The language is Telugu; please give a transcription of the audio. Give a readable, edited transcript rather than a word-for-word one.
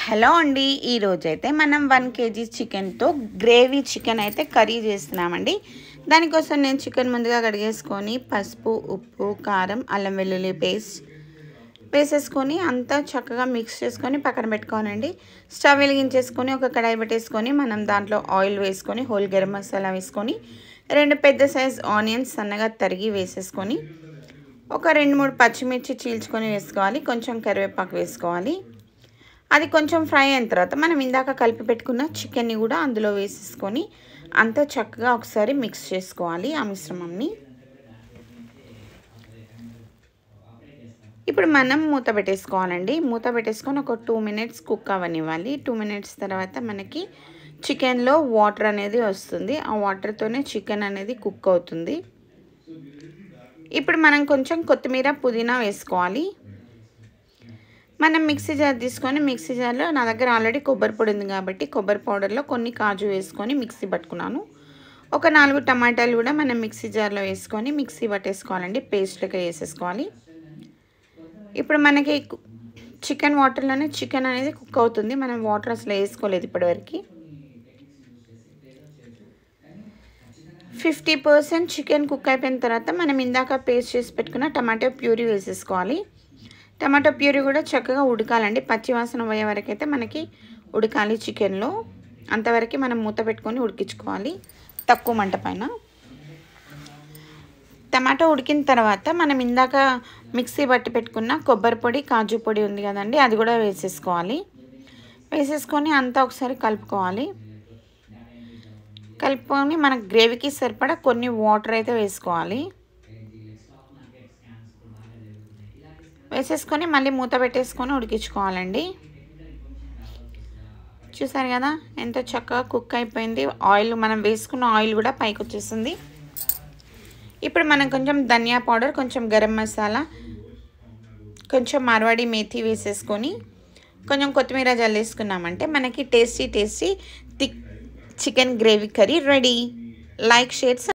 హలో అండి, ఈరోజైతే మనం 1 kg చికెన్తో గ్రేవీ చికెన్ అయితే కర్రీ చేస్తున్నామండి. దానికోసం నేను చికెన్ ముందుగా కడిగేసుకొని పసుపు, ఉప్పు, కారం, అల్లం వెల్లుల్లి పేస్ట్ వేసేసుకొని అంతా చక్కగా మిక్స్ చేసుకొని పక్కన పెట్టుకోనండి. స్టవ్ వెలిగించేసుకొని ఒక కడాయి పెట్టేసుకొని మనం దాంట్లో ఆయిల్ వేసుకొని హోల్ గరం మసాలా వేసుకొని 2 పెద్ద సైజ్ ఆనియన్స్ సన్నగా తరిగి వేసేసుకొని ఒక 2-3 పచ్చిమిర్చి చీల్చుకొని వేసుకోవాలి. కొంచెం కరివేపాకు వేసుకోవాలి. అది కొంచెం ఫ్రై అయిన తర్వాత మనం ఇందాక కలిపి పెట్టుకున్న చికెన్ని కూడా అందులో వేసేసుకొని అంతా చక్కగా ఒకసారి మిక్స్ చేసుకోవాలి ఆ మిశ్రమంని. ఇప్పుడు మనం మూత పెట్టేసుకోవాలండి. మూత పెట్టేసుకొని ఒక 2 minutes కుక్ అవ్వనివ్వాలి. 2 minutes తర్వాత మనకి చికెన్లో వాటర్ అనేది వస్తుంది. ఆ వాటర్తోనే చికెన్ అనేది కుక్ అవుతుంది. ఇప్పుడు మనం కొంచెం కొత్తిమీర, పుదీనా వేసుకోవాలి. మనం మిక్సీ జార్ తీసుకొని మిక్సీ జార్లో నా దగ్గర ఆల్రెడీ కొబ్బరి పొడి ఉంది కాబట్టి కొబ్బరి పౌడర్లో కొన్ని కాజు వేసుకొని మిక్సీ పట్టుకున్నాను. ఒక 4 టమాటాలు కూడా మనం మిక్సీ జార్లో వేసుకొని మిక్సీ పట్టేసుకోవాలండి. పేస్ట్ లెక్క వేసేసుకోవాలి. ఇప్పుడు మనకి చికెన్ వాటర్లోనే చికెన్ అనేది కుక్ అవుతుంది. మనం వాటర్ అసలు వేసుకోలేదు ఇప్పటివరకు. 50% చికెన్ కుక్ అయిపోయిన తర్వాత మనం ఇందాక పేస్ట్ చేసి పెట్టుకున్న టమాటో ప్యూరీ వేసేసుకోవాలి. టమాటో ప్యూరీ కూడా చక్కగా ఉడకాలండి. పచ్చి వాసన పోయే వరకు అయితే మనకి ఉడకాలి చికెన్లో. అంతవరకు మనం మూత పెట్టుకొని ఉడికించుకోవాలి తక్కువ మంట పైన. టమాటో ఉడికిన తర్వాత మనం ఇందాక మిక్సీ పట్టి పెట్టుకున్న కొబ్బరి పొడి, కాజు పొడి ఉంది కదండి, అది కూడా వేసేసుకోవాలి. వేసేసుకొని అంతా ఒకసారి కలుపుకోవాలి. కలుపుకొని మనకు గ్రేవీకి సరిపడా కొన్ని వాటర్ అయితే వేసుకోవాలి. వేసేసుకొని మళ్ళీ మూత పెట్టేసుకొని ఉడికించుకోవాలండి. చూసారు కదా ఎంత చక్కగా కుక్ అయిపోయింది. ఆయిల్ మనం వేసుకున్న ఆయిల్ కూడా పైకి వచ్చేసింది. ఇప్పుడు మనం కొంచెం ధనియా పౌడర్, కొంచెం గరం మసాలా, కొంచెం మార్వాడి మేథి వేసేసుకొని కొంచెం కొత్తిమీర జల్లేసుకున్నామంటే మనకి tasty thick chicken gravy curry ready. Like, share.